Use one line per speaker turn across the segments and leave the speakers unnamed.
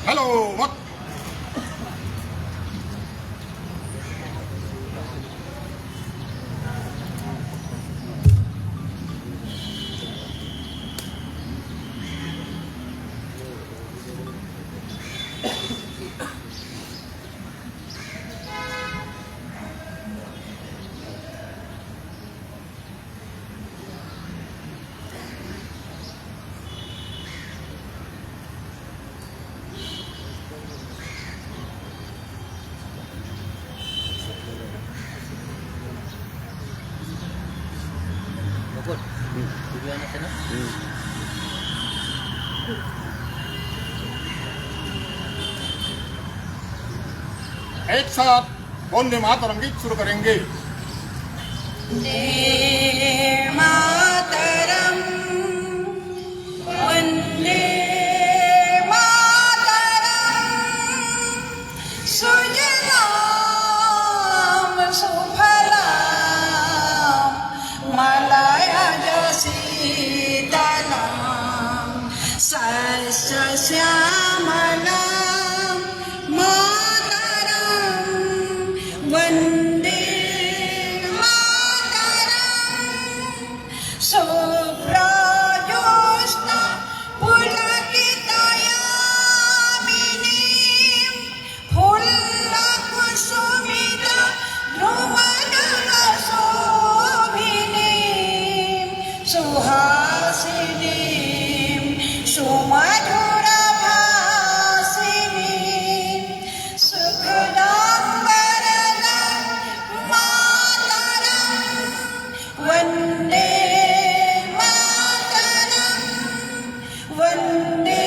Hello, what? एक साथ वंदे मातरम गीत शुरू करेंगे।
मातरम वंदे मातरम सुजलाम सुफलाम मलयज शीतलाम सस्य श्यामलाम मातरम वंदे शुभ्रज्योत्स्ना पुलकितयामिनीं फुल्लकुसुमिता ध्रुवदलशोभिनीं सुहासिनीं सुमधुरभाषिणीं सुखदां वरदां मातरं वन्दे वंदे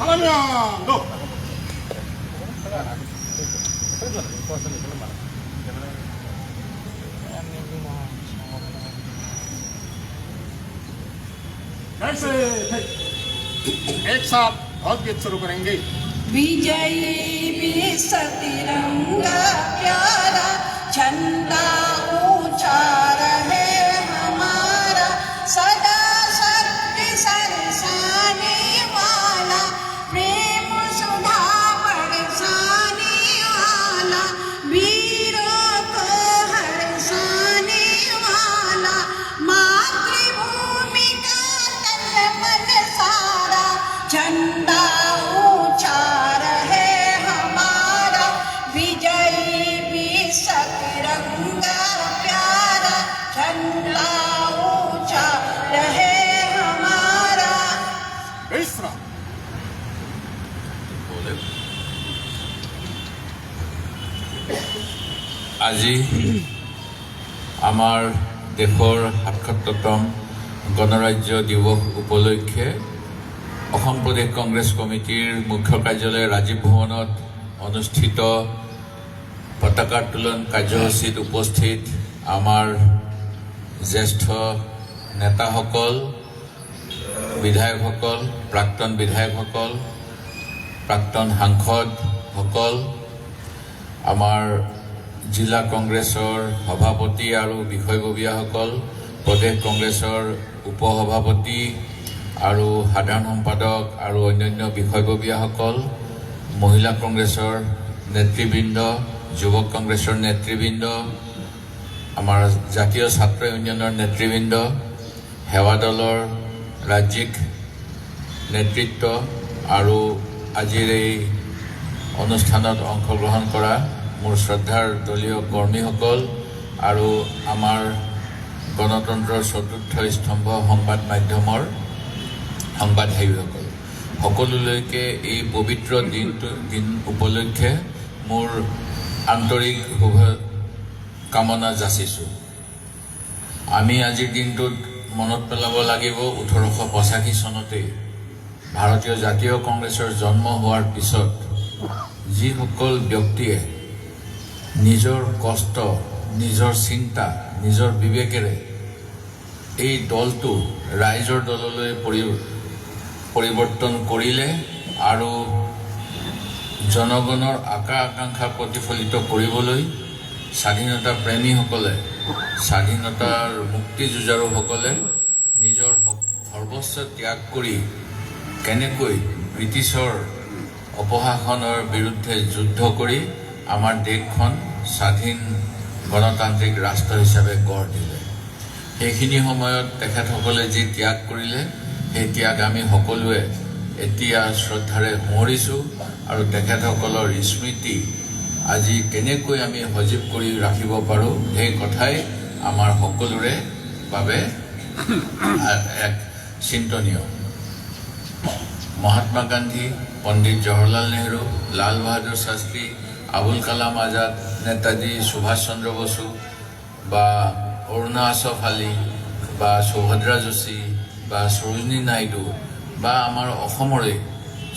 하나면 너. एक साथ बहुत गीत शुरू करेंगे।
विजयी विश्व तिरंगा प्यारा झंडा ऊंचा रहे हमारा सदा शक्ति सरसाने वाला प्रेम सुधा बरसाने वाला वीरों को हरसाने वाला मातृभूमि का तन मन सारा झंडा ऊंचा रहे हमारा विजयी विश्व तिरंगा प्यारा झंडा ऊंचा रहे हमारा।
विश्राम।
আজি আমাৰ দেশৰ ৭৭তম গণৰাজ্য দিৱস উপলক্ষে অসম প্ৰদেশ কংগ্ৰেছ কমিটিৰ মুখ্য কাৰ্যালয় ৰাজীৱ ভৱনত অনুষ্ঠিত পতাকা উত্তোলন কাৰ্যসূচীত উপস্থিত আমাৰ জ্যেষ্ঠ নেতাসকল, বিধায়কসকল, প্ৰাক্তন বিধায়কসকল, প্ৰাক্তন সাংসদসকল, আমাৰ জিলা কংগ্ৰেছৰ সভাপতি আৰু বিষয়ববীয়াসকল, প্ৰদেশ কংগ্ৰেছৰ উপসভাপতি আৰু সাধাৰণ সম্পাদক আৰু অন্যান্য বিষয়ববীয়াসকল, মহিলা কংগ্ৰেছৰ নেতৃবৃন্দ, যুৱক কংগ্ৰেছৰ নেতৃবৃন্দ, আমাৰ জাতীয় ছাত্ৰ ইউনিয়নৰ নেতৃবৃন্দ, সেৱা দলৰ ৰাজ্যিক নেতৃত্ব আৰু আজিৰ এই অনুষ্ঠানত অংশগ্ৰহণ কৰা মোৰ শ্ৰদ্ধাৰ দলীয় কৰ্মীসকল আৰু আমাৰ গণতন্ত্ৰৰ চতুৰ্থ স্তম্ভ সংবাদ মাধ্যমৰ সংবাদসেৱীসকল সকলোলৈকে এই পবিত্ৰ দিন উপলক্ষে মোৰ আন্তৰিক শুভকামনা যাচিছোঁ। আমি আজিৰ দিনটোত মনত পেলাব লাগিব 1885 চনতেই ভাৰতীয় জাতীয় কংগ্ৰেছৰ জন্ম হোৱাৰ পিছত যিসকল ব্যক্তিয়ে নিজৰ কষ্ট, নিজৰ চিন্তা, নিজৰ বিবেকেৰে এই দলটো ৰাইজৰ দললৈ পৰিৱৰ্তন কৰিলে আৰু জনগণৰ আকাংক্ষা প্ৰতিফলিত কৰিবলৈ স্বাধীনতা প্ৰেমীসকলে, স্বাধীনতাৰ মুক্তি যুঁজাৰুসকলে নিজৰ সৰ্বস্ব ত্যাগ কৰি কেনেকৈ ব্ৰিটিছৰ অপশাসনৰ বিৰুদ্ধে যুদ্ধ কৰি আমাৰ দেশখন স্বাধীন গণতান্ত্ৰিক ৰাষ্ট্ৰ হিচাপে গঢ় দিলে। সেইখিনি সময়ত তেখেতসকলে যি ত্যাগ কৰিলে সেই ত্যাগ আমি সকলোৱে এতিয়া শ্ৰদ্ধাৰে সোঁৱৰিছোঁ আৰু তেখেতসকলৰ স্মৃতি আজি কেনেকৈ আমি সজীৱ কৰি ৰাখিব পাৰোঁ সেই কথাই আমাৰ সকলোৰে বাবে এক চিন্তনীয়। মহাত্মা গান্ধী, পণ্ডিত জৱাহৰলাল নেহৰু, লাল বাহাদুৰ শাস্ত্ৰী, আবুল কালাম আজাদ, নেতাজী সুভাষ চন্দ্ৰ বসু বা অৰুণা আছফ আলী বা সুভদ্ৰা যোশী বা সৰোজিনী নাইডু বা আমাৰ অসমৰে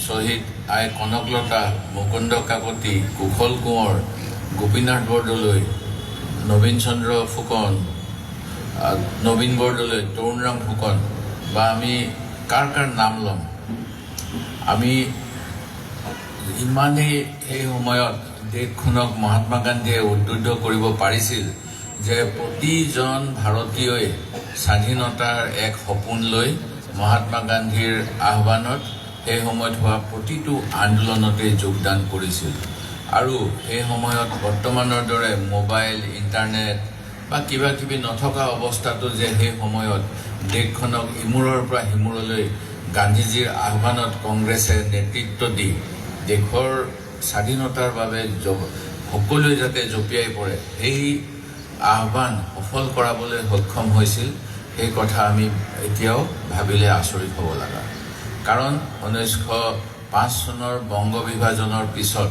শ্বহীদ আই কনকলতা, মুকুন্দ কাকতি, কুশল কোঁৱৰ, গোপীনাথ বৰদলৈ, নবীন চন্দ্ৰ ফুকন, নবীন বৰদলৈ, তৰুণৰাম ফুকন বা আমি কাৰ নাম ল'ম। আমি ইমানেই সেই সময়ত দেশখনক মহাত্মা গান্ধীয়ে উদ্বুদ্ধ কৰিব পাৰিছিল যে প্ৰতিজন ভাৰতীয়ই স্বাধীনতাৰ এক সপোন লৈ মহাত্মা গান্ধীৰ আহ্বানত সেই সময়ত হোৱা প্ৰতিটো আন্দোলনতে যোগদান কৰিছিল। আৰু সেই সময়ত বৰ্তমানৰ দৰে মোবাইল, ইণ্টাৰনেট বা কিবা কিবি নথকা অৱস্থাতো যে সেই সময়ত দেশখনক ইমূৰৰ পৰা সিমূৰলৈ গান্ধীজীৰ আহ্বানত কংগ্ৰেছে নেতৃত্ব দি দেশৰ স্বাধীনতাৰ বাবে সকলোৱে যাতে জঁপিয়াই পৰে সেই আহ্বান সফল কৰাবলৈ সক্ষম হৈছিল, সেই কথা আমি এতিয়াও ভাবিলে আচৰিত হ'ব লগা। কাৰণ 1905 চনৰ বংগ বিভাজনৰ পিছত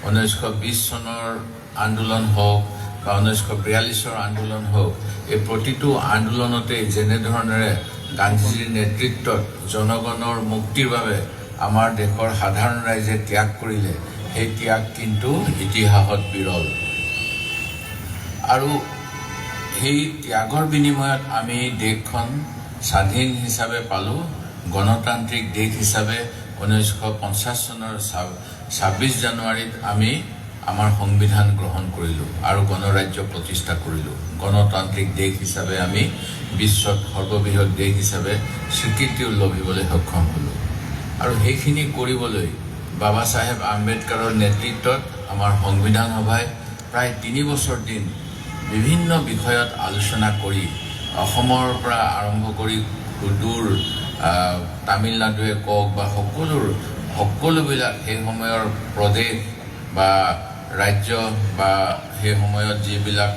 1920 চনৰ আন্দোলন হওক বা 1942 আন্দোলন হওক, এই প্ৰতিটো আন্দোলনতে যেনেধৰণেৰে গান্ধীজীৰ নেতৃত্বত জনগণৰ মুক্তিৰ বাবে আমাৰ দেশৰ সাধাৰণ ৰাইজে ত্যাগ কৰিলে, সেই ত্যাগ কিন্তু ইতিহাসত বিৰল। আৰু সেই ত্যাগৰ বিনিময়ত আমি দেশখন স্বাধীন হিচাপে পালোঁ, গণতান্ত্ৰিক দেশ হিচাপে 1950 চনৰ 26 জানুৱাৰীত আমি আমাৰ সংবিধান গ্ৰহণ কৰিলোঁ আৰু গণৰাজ্য প্ৰতিষ্ঠা কৰিলোঁ। গণতান্ত্ৰিক দেশ হিচাপে আমি বিশ্বত সৰ্ববৃহৎ দেশ হিচাপে স্বীকৃতি লভিবলৈ সক্ষম হ'লোঁ। আৰু সেইখিনি কৰিবলৈ বাবা চাহেব আম্বেদকাৰৰ নেতৃত্বত আমাৰ সংবিধান সভাই প্ৰায় 3 বছৰ দিন বিভিন্ন বিষয়ত আলোচনা কৰি অসমৰ পৰা আৰম্ভ কৰি সুদূৰ তামিলনাডুৱে কওক বা সকলোবিলাক সেই সময়ৰ প্ৰদেশ বা ৰাজ্য বা সেই সময়ত যিবিলাক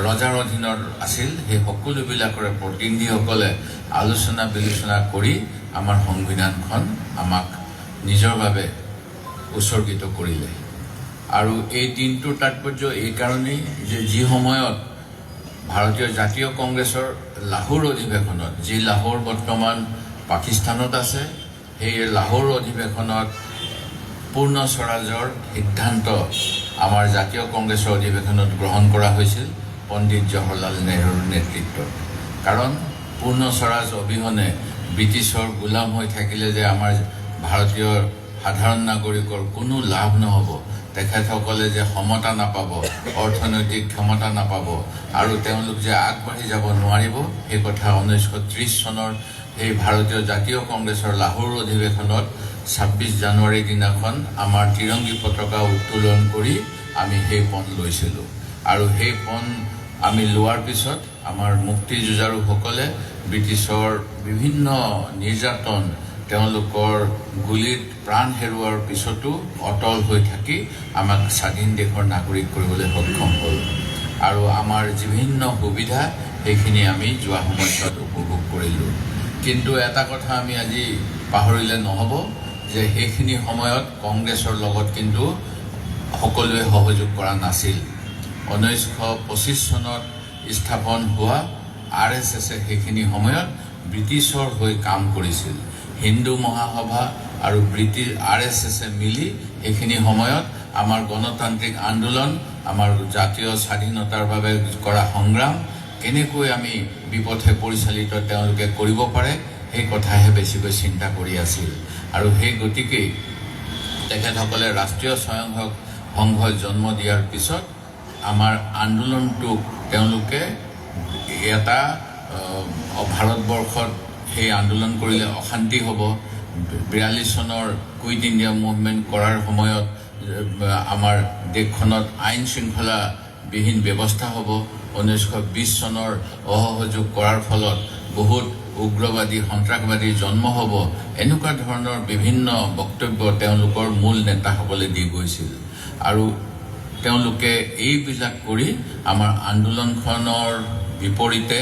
ৰজাৰ অধীনত আছিল সেই সকলোবিলাকৰে প্ৰতিনিধিসকলে আলোচনা বিলোচনা কৰি আমাৰ সংবিধানখন আমাক নিজৰ বাবে উৎসৰ্গিত কৰিলে। আৰু এই দিনটোৰ তাৎপৰ্য এই কাৰণেই যে যি সময়ত ভাৰতীয় জাতীয় কংগ্ৰেছৰ লাহোৰ অধিৱেশনত, যি লাহোৰ বৰ্তমান পাকিস্তানত আছে, সেই লাহোৰ অধিৱেশনত পূৰ্ণ স্বৰাজৰ সিদ্ধান্ত আমাৰ জাতীয় কংগ্ৰেছৰ অধিৱেশনত গ্ৰহণ কৰা হৈছিল পণ্ডিত জৱাহৰলাল নেহৰুৰ নেতৃত্বত। কাৰণ পূৰ্ণ স্বৰাজ অবিহনে ব্ৰিটিছৰ গোলাম হৈ থাকিলে যে আমাৰ ভাৰতীয় সাধাৰণ নাগৰিকৰ কোনো লাভ নহ'ব, তেখেতসকলে যে সমতা নাপাব, অৰ্থনৈতিক ক্ষমতা নাপাব আৰু তেওঁলোক যে আগবাঢ়ি যাব নোৱাৰিব, সেই কথা 1930 চনৰ এই ভাৰতীয় জাতীয় কংগ্ৰেছৰ লাহোৰ অধিৱেশনত 26 জানুৱাৰীৰ দিনাখন আমাৰ তিৰংগী পতাকা উত্তোলন কৰি আমি সেই পণ লৈছিলোঁ। আৰু সেই পণ আমি লোৱাৰ পিছত আমাৰ মুক্তি যুঁজাৰুসকলে ব্ৰিটিছৰ বিভিন্ন নিৰ্যাতন, তেওঁলোকৰ গুলীত প্ৰাণ হেৰুওৱাৰ পিছতো অটল হৈ থাকি আমাক স্বাধীন দেশৰ নাগৰিক কৰিবলৈ সক্ষম হ'ল। আৰু আমাৰ বিভিন্ন সুবিধা সেইখিনি আমি যোৱা সময়ছোৱাত উপভোগ কৰিলোঁ। কিন্তু এটা কথা আমি আজি পাহৰিলে নহ'ব যে সেইখিনি সময়ত কংগ্ৰেছৰ লগত কিন্তু সকলোৱে সহযোগ কৰা নাছিল। 1925 চনত স্থাপন হোৱা RSSে সেইখিনি সময়ত ব্ৰিটিছৰ হৈ কাম কৰিছিল। হিন্দু মহাসভা আৰু ব্ৰিটিছ RSSে মিলি এইখিনি সময়ত আমাৰ গণতান্ত্ৰিক আন্দোলন, আমাৰ জাতীয় স্বাধীনতাৰ বাবে কৰা সংগ্ৰাম কেনেকৈ আমি বিপথে পৰিচালিত তেওঁলোকে কৰিব পাৰে সেই কথাহে বেছিকৈ চিন্তা কৰি আছিল। আৰু সেই গতিকে তেখেতসকলে ৰাষ্ট্ৰীয় স্বয়ংসেৱক সংঘই জন্ম দিয়াৰ পিছত আমাৰ আন্দোলনটোক তেওঁলোকে এটা ভাৰতবৰ্ষত সেই আন্দোলন কৰিলে অশান্তি হ'ব। 42 চনৰ কুইট ইণ্ডিয়া মুভমেণ্ট কৰাৰ সময়ত আমাৰ দেশখনত আইন শৃংখলাবিহীন ব্যৱস্থা হ'ব। 1920 চনৰ অসহযোগ কৰাৰ ফলত বহুত উগ্ৰবাদী সন্ত্ৰাসবাদীৰ জন্ম হ'ব। এনেকুৱা ধৰণৰ বিভিন্ন বক্তব্য তেওঁলোকৰ মূল নেতাসকলে দি গৈছিল। আৰু তেওঁলোকে এইবিলাক কৰি আমাৰ আন্দোলনখনৰ বিপৰীতে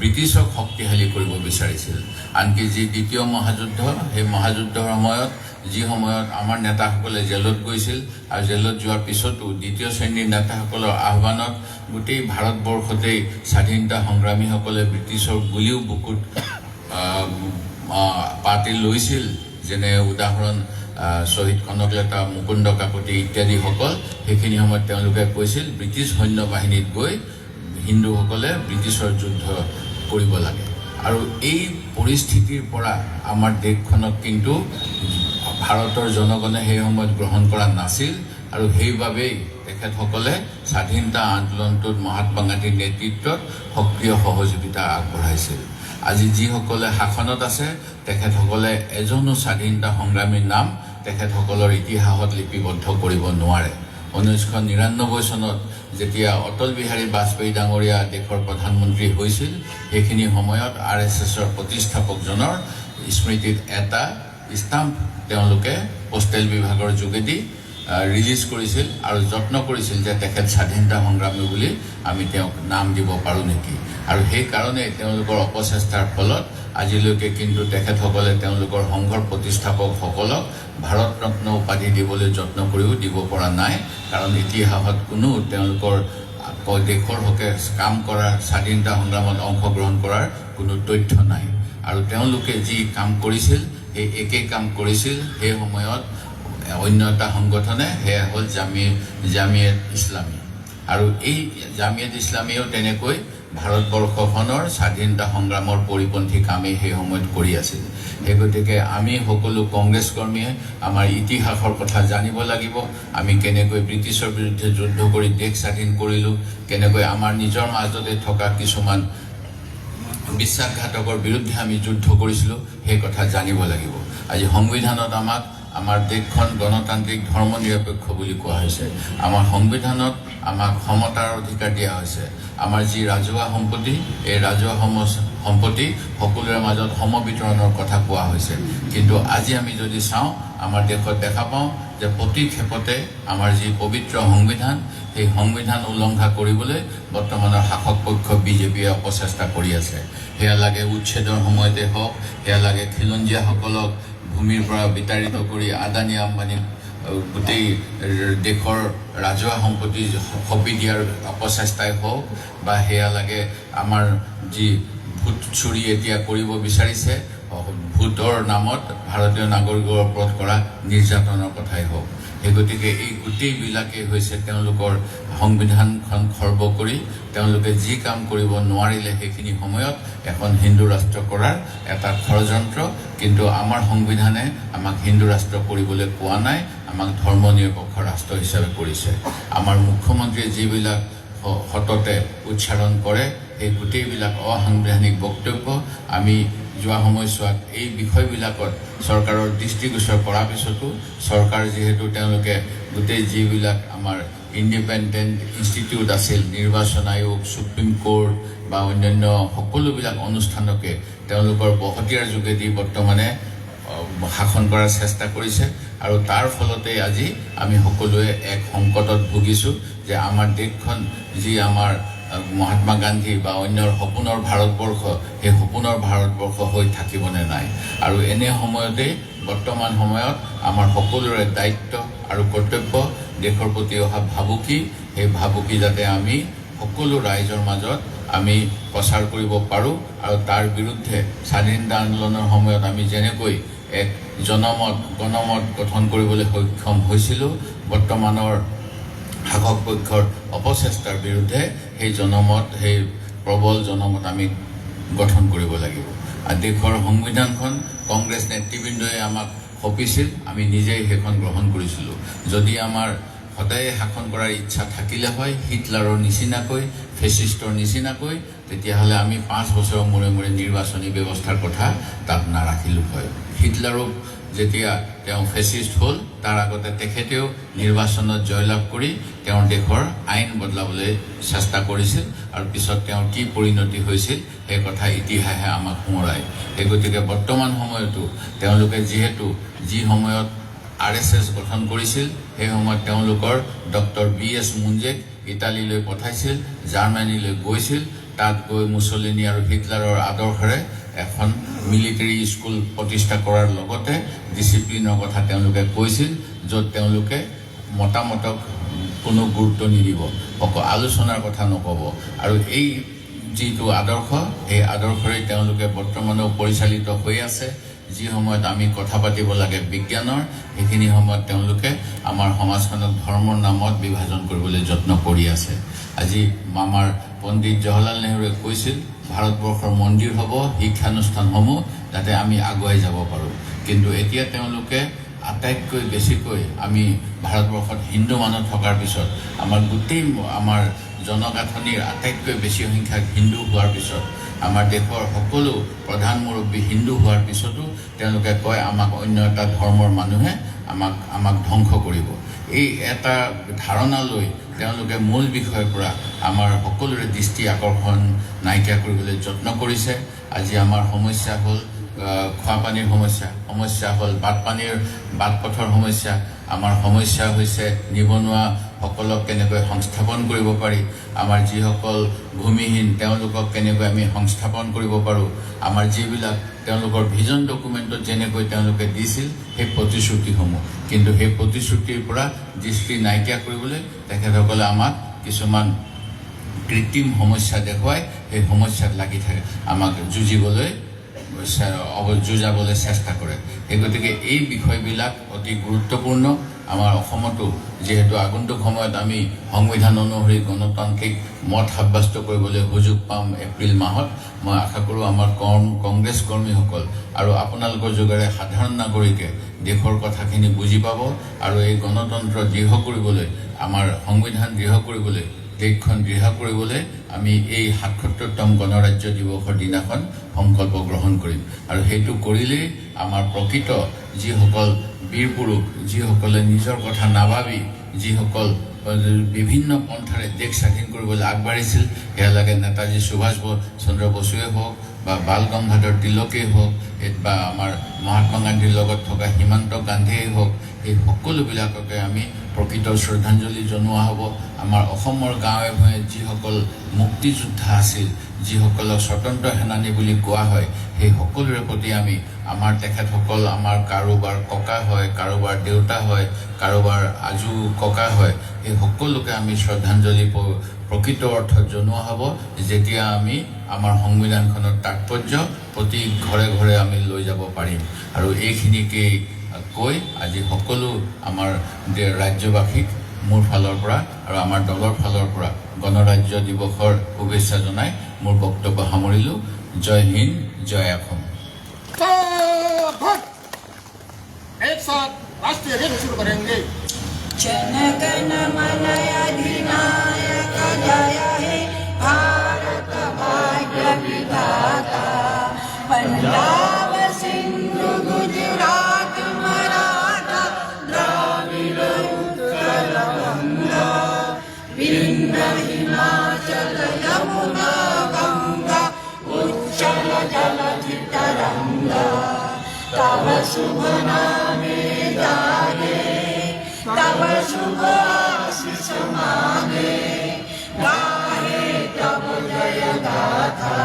ব্ৰিটিছক শক্তিশালী কৰিব বিচাৰিছিল। আনকি যি দ্বিতীয় মহাযুদ্ধ, সেই মহাযুদ্ধৰ সময়ত যি সময়ত আমাৰ নেতাসকলে জেলত গৈছিল আৰু জেলত যোৱাৰ পিছতো দ্বিতীয় শ্ৰেণীৰ নেতাসকলৰ আহ্বানত গোটেই ভাৰতবৰ্ষতেই স্বাধীনতা সংগ্ৰামীসকলে ব্ৰিটিছৰ গুলিও বুকুত পাতি লৈছিল। যেনে উদাহৰণ শ্বহীদ কনকলতা, মুকুন্দ কাকতি ইত্যাদিসকল সেইখিনি সময়ত তেওঁলোকে কৈছিল ব্ৰিটিছ সৈন্য বাহিনীত গৈ হিন্দুসকলে ব্ৰিটিছৰ যুদ্ধ কৰিব লাগে। আৰু এই পৰিস্থিতিৰ পৰা আমাৰ দেশখনক কিন্তু ভাৰতৰ জনগণে সেই সময়ত গ্ৰহণ কৰা নাছিল। আৰু সেইবাবেই তেখেতসকলে স্বাধীনতা আন্দোলনটোত মহাত্মা গান্ধীৰ নেতৃত্বত সক্ৰিয় সহযোগিতা আগবঢ়াইছিল। আজি যিসকলে শাসনত আছে তেখেতসকলে এজনো স্বাধীনতা সংগ্ৰামীৰ নাম তেখেতসকলৰ ইতিহাসত লিপিবদ্ধ কৰিব নোৱাৰে। 1999 চনত যেতিয়া অটল বিহাৰী বাজপেয়ী ডাঙৰীয়া দেশৰ প্ৰধানমন্ত্ৰী হৈছিল, সেইখিনি সময়ত RSSৰ প্ৰতিষ্ঠাপকজনৰ স্মৃতিত এটা ষ্টাম্প তেওঁলোকে পোষ্টেল বিভাগৰ যোগেদি ৰিলিজ কৰিছিল আৰু যত্ন কৰিছিল যে তেখেত স্বাধীনতা সংগ্ৰামী বুলি আমি তেওঁক নাম দিব পাৰোঁ নেকি। আৰু সেইকাৰণে তেওঁলোকৰ অপচেষ্টাৰ ফলত আজিলৈকে কিন্তু তেখেতসকলে তেওঁলোকৰ সংঘৰ প্ৰতিষ্ঠাপকসকলক ভাৰত ৰত্ন উপাধি দিবলৈ যত্ন কৰিও দিব পৰা নাই। কাৰণ ইতিহাসত কোনো তেওঁলোকৰ দেশৰ হকে কাম কৰাৰ, স্বাধীনতা সংগ্ৰামত অংশগ্ৰহণ কৰাৰ কোনো তথ্য নাই। আৰু তেওঁলোকে যি কাম কৰিছিল সেই একেই কাম কৰিছিল সেই সময়ত অন্য এটা সংগঠনে, সেয়া হ'ল জামিয়াত ইছলামী। আৰু এই জামিয়াত ইছলামীয়েও তেনেকৈ ভাৰতবৰ্ষখনৰ স্বাধীনতা সংগ্ৰামৰ পৰিপন্থী কামেই সেই সময়ত কৰি আছিল। সেই গতিকে আমি সকলো কংগ্ৰেছ কৰ্মীয়ে আমাৰ ইতিহাসৰ কথা জানিব লাগিব। আমি কেনেকৈ ব্ৰিটিছৰ বিৰুদ্ধে যুদ্ধ কৰি দেশ স্বাধীন কৰিলোঁ, কেনেকৈ আমাৰ নিজৰ মাজতে থকা কিছুমান বিশ্বাসঘাতকৰ বিৰুদ্ধে আমি যুদ্ধ কৰিছিলোঁ, সেই কথা জানিব লাগিব। আজি সংবিধানত আমাক আমাৰ দেশখন গণতান্ত্ৰিক ধৰ্ম নিৰপেক্ষ বুলি কোৱা হৈছে। আমাৰ সংবিধানত আমাক সমতাৰ অধিকাৰ দিয়া হৈছে। আমাৰ যি ৰাজহুৱা সম্পত্তি, এই ৰাজহুৱা সম্পত্তি সকলোৰে মাজত সমবিতৰণৰ কথা কোৱা হৈছে। কিন্তু আজি আমি যদি চাওঁ আমাৰ দেশত দেখা পাওঁ যে প্ৰতি ক্ষেপতে আমাৰ যি পবিত্ৰ সংবিধান, সেই সংবিধান উলংঘা কৰিবলৈ বৰ্তমানৰ শাসক পক্ষ বিজেপিয়ে অপচেষ্টা কৰি আছে। সেয়া লাগে উচ্ছেদৰ সময়তে হওক, সেয়া লাগে খিলঞ্জীয়াসকলক ভূমিৰ পৰা বিতাড়িত কৰি আদানী আম্বানী গোটেই দেশৰ ৰাজহুৱা সম্পত্তি সঁপি দিয়াৰ অপচেষ্টাই হওক, বা সেয়া লাগে আমাৰ যি ভোট চুৰি এতিয়া কৰিব বিচাৰিছে, ভোটৰ নামত ভাৰতীয় নাগৰিকৰ ওপৰত কৰা নিৰ্যাতনৰ কথাই হওক। সেই গতিকে এই গোটেইবিলাকেই হৈছে তেওঁলোকৰ সংবিধানখন খৰ্ব কৰি তেওঁলোকে যি কাম কৰিব নোৱাৰিলে সেইখিনি সময়ত এখন হিন্দু ৰাষ্ট্ৰ কৰাৰ এটা ষড়যন্ত্ৰ। কিন্তু আমাৰ সংবিধানে আমাক হিন্দু ৰাষ্ট্ৰ কৰিবলৈ কোৱা নাই, আমাক ধৰ্ম নিৰপেক্ষ ৰাষ্ট্ৰ হিচাপে কৰিছে। আমাৰ মুখ্যমন্ত্ৰীয়ে যিবিলাক সততে উচ্চাৰণ কৰে সেই গোটেইবিলাক অসাংবিধানিক বক্তব্য। আমি যোৱা সময়ছোৱাত এই বিষয়বিলাকত চৰকাৰৰ দৃষ্টিগোচৰ কৰাৰ পিছতো চৰকাৰ যিহেতু তেওঁলোকে গোটেই যিবিলাক আমাৰ ইণ্ডিপেণ্ডেণ্ট ইনষ্টিটিউট আছিল, নিৰ্বাচন আয়োগ, সুপ্ৰিম কোৰ্ট বা অন্যান্য সকলোবিলাক অনুষ্ঠানকে তেওঁলোকৰ বহতীয়াৰ যোগেদি বৰ্তমানে শাসন কৰাৰ চেষ্টা কৰিছে। আৰু তাৰ ফলতে আজি আমি সকলোৱে এক সংকটত ভুগিছোঁ যে আমাৰ দেশখন যি আমাৰ মহাত্মা গান্ধী বা অন্যৰ সপোনৰ ভাৰতবৰ্ষ, সেই সপোনৰ ভাৰতবৰ্ষ হৈ থাকিবনে নাই। আৰু এনে সময়তে বৰ্তমান সময়ত আমাৰ সকলোৰে দায়িত্ব আৰু কৰ্তব্য, দেশৰ প্ৰতি অহা ভাবুকি, সেই ভাবুকি যাতে আমি সকলো ৰাইজৰ মাজত আমি প্ৰচাৰ কৰিব পাৰোঁ আৰু তাৰ বিৰুদ্ধে স্বাধীনতা আন্দোলনৰ সময়ত আমি যেনেকৈ এক গণমত গঠন কৰিবলৈ সক্ষম হৈছিলোঁ, বৰ্তমানৰ শাসক পক্ষৰ অপচেষ্টাৰ বিৰুদ্ধে সেই প্ৰবল জনমত আমি গঠন কৰিব লাগিব। আৰু দেশৰ সংবিধানখন কংগ্ৰেছ নেতৃবৃন্দই আমাক সঁপিছিল, আমি নিজেই সেইখন গ্ৰহণ কৰিছিলোঁ। যদি আমাৰ সদায় শাসন কৰাৰ ইচ্ছা থাকিলে হয় হিটলাৰৰ নিচিনাকৈ, ফেচিষ্টৰ নিচিনাকৈ, তেতিয়াহ'লে আমি 5 বছৰৰ মূৰে মূৰে নিৰ্বাচনী ব্যৱস্থাৰ কথা তাত নাৰাখিলোঁ হয়। হিটলাৰক যেতিয়া তেওঁ ফেচিষ্ট হ'ল, তাৰ আগতে তেখেতেও নিৰ্বাচনত জয়লাভ কৰি তেওঁৰ দেশৰ আইন বদলাবলৈ চেষ্টা কৰিছিল আৰু পিছত তেওঁৰ কি পৰিণতি হৈছিল সেই কথা ইতিহাসে আমাক সোঁৱৰায়। সেই গতিকে বৰ্তমান সময়তো তেওঁলোকে যিহেতু যি সময়ত RSS গঠন কৰিছিল, সেই সময়ত তেওঁলোকৰ ডক্টৰ B.S. মুঞ্জেক ইটালীলৈ পঠাইছিল, জাৰ্মানীলৈ গৈছিল, তাত গৈ মুছলিনী আৰু হিটলাৰৰ আদৰ্শৰে এখন মিলিটাৰী স্কুল প্ৰতিষ্ঠা কৰাৰ লগতে ডিচিপ্লিনৰ কথা তেওঁলোকে কৈছিল, য'ত তেওঁলোকে মতামতক কোনো গুৰুত্ব নিদিব, আলোচনাৰ কথা নক'ব। আৰু এই যিটো আদৰ্শ, এই আদৰ্শৰে তেওঁলোকে বৰ্তমানেও পৰিচালিত হৈ আছে। যি সময়ত আমি কথা পাতিব লাগে বিজ্ঞানৰ, সেইখিনি সময়ত তেওঁলোকে আমাৰ সমাজখনক ধৰ্মৰ নামত বিভাজন কৰিবলৈ যত্ন কৰি আছে। আজি আমাৰ পণ্ডিত জৱাহৰলাল নেহৰুৱে কৈছিল, ভাৰতবৰ্ষৰ মন্দিৰ হ'ব শিক্ষানুষ্ঠানসমূহ, যাতে আমি আগুৱাই যাব পাৰোঁ। কিন্তু এতিয়া তেওঁলোকে আটাইতকৈ বেছিকৈ আমি ভাৰতবৰ্ষত হিন্দু মানুহ থকাৰ পিছত, আমাৰ জনগাঁথনিৰ আটাইতকৈ বেছি সংখ্যক হিন্দু হোৱাৰ পিছত, আমাৰ দেশৰ সকলো প্ৰধান মুৰব্বী হিন্দু হোৱাৰ পিছতো তেওঁলোকে কয় আমাক অন্য এটা ধৰ্মৰ মানুহে আমাক ধ্বংস কৰিব। এই এটা ধাৰণা লৈ তেওঁলোকে মূল বিষয়ৰ পৰা আমাৰ সকলোৰে দৃষ্টি আকৰ্ষণ নাইকিয়া কৰিবলৈ যত্ন কৰিছে। আজি আমাৰ সমস্যা হ'ল খোৱাপানীৰ সমস্যা হ'ল বাট পথৰ সমস্যা, আমাৰ সমস্যা হৈছে নিবনুৱাসকলক কেনেকৈ সংস্থাপন কৰিব পাৰি, আমাৰ যিসকল ভূমিহীন তেওঁলোকক কেনেকৈ আমি সংস্থাপন কৰিব পাৰোঁ, আমাৰ যিবিলাক তেওঁলোকৰ ভিজন ডকুমেণ্টত যেনেকৈ তেওঁলোকে দিছিল সেই প্ৰতিশ্ৰুতিসমূহ, কিন্তু সেই প্ৰতিশ্ৰুতিৰ পৰা দৃষ্টি নাইকিয়া কৰিবলৈ তেখেতসকলে আমাক কিছুমান কৃত্ৰিম সমস্যা দেখুৱাই সেই সমস্যাত লাগি থাকে, আমাক যুঁজাবলৈ চেষ্টা কৰে। সেই গতিকে এই বিষয়বিলাক অতি গুৰুত্বপূৰ্ণ। আমাৰ অসমতো যিহেতু আগন্তুক সময়ত আমি সংবিধান অনুসৰি গণতান্ত্ৰিক মত সাব্যস্ত কৰিবলৈ সুযোগ পাম এপ্ৰিল মাহত, মই আশা কৰোঁ আমাৰ কংগ্ৰেছ কৰ্মীসকল আৰু আপোনালোকৰ যোগেৰে সাধাৰণ নাগৰিকে দেশৰ কথাখিনি বুজি পাব আৰু এই গণতন্ত্ৰ দৃঢ় কৰিবলৈ, আমাৰ সংবিধান দৃঢ় কৰিবলৈ, দেশখন দৃঢ় কৰিবলৈ আমি এই ৭৭তম গণৰাজ্য দিৱসৰ দিনাখন সংকল্প গ্ৰহণ কৰিম। আৰু সেইটো কৰিলেই আমাৰ প্ৰকৃত যিসকল বীৰ পুৰুষ, যিসকলে নিজৰ কথা নাভাবি যিসকল বিভিন্ন পন্থাৰে দেশ স্বাধীন কৰিবলৈ আগবাঢ়িছিল, সেয়া লাগে নেতাজী সুভাষ চন্দ্ৰ বসুৱে হওক বা বাল গংগাধৰ তিলকেই হওক বা আমাৰ মহাত্মা গান্ধীৰ লগত থকা সীমান্ত গান্ধীয়েই হওক, এই সকলোবিলাককে আমি প্ৰকৃত শ্ৰদ্ধাঞ্জলি জনোৱা হ'ব। আমাৰ অসমৰ গাঁৱে ভূঞে যিসকল মুক্তিযোদ্ধা আছিল, যিসকলক স্বতন্ত্ৰ সেনানী বুলি কোৱা হয়, সেই সকলোৰে প্ৰতি আমি আমাৰ তেখেতসকল আমাৰ কাৰোবাৰ ককা হয়, কাৰোবাৰ দেউতা হয়, কাৰোবাৰ আজু ককা হয়, এই সকলোকে আমি শ্ৰদ্ধাঞ্জলি প্ৰকৃত অৰ্থত জনোৱা হ'ব, যেতিয়া আমি আমাৰ সংবিধানখনৰ তাৎপৰ্য প্ৰতি ঘৰে ঘৰে আমি লৈ যাব পাৰিম। আৰু এইখিনিকেই কৈ আজি সকলো আমাৰ ৰাজ্যবাসীক মোৰ ফালৰ পৰা আৰু আমাৰ দলৰ ফালৰ পৰা গণৰাজ্য দিৱসৰ শুভেচ্ছা জনাই মোৰ বক্তব্য সামৰিলোঁ। জয় হিন্দ, জয় অসম।
एक साथ राष्ट्रीय गीत शुरू करेंगे।
जन गण मन अधिनायक जय हे भारत भाग्य विधाता, पंजाब सिंधु गुजरात मराठा द्राविड़ उत्कल गंगा, विंध्य हिमाचल यमुना गंगा, उच्चल जलधि तरंगा, तव शुभ नामे जागे, तव शुभ आशीष मांगे, गाहे तब जय गाथा,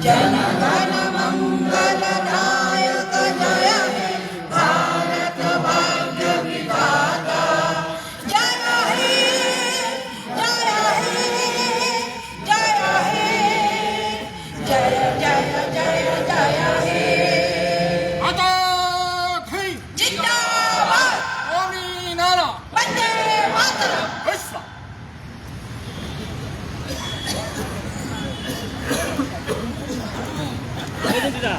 जन गण मंगल दायक जय हे भारत भाग्य विधाता, जय हे जय हे जय हे
মাতারাম।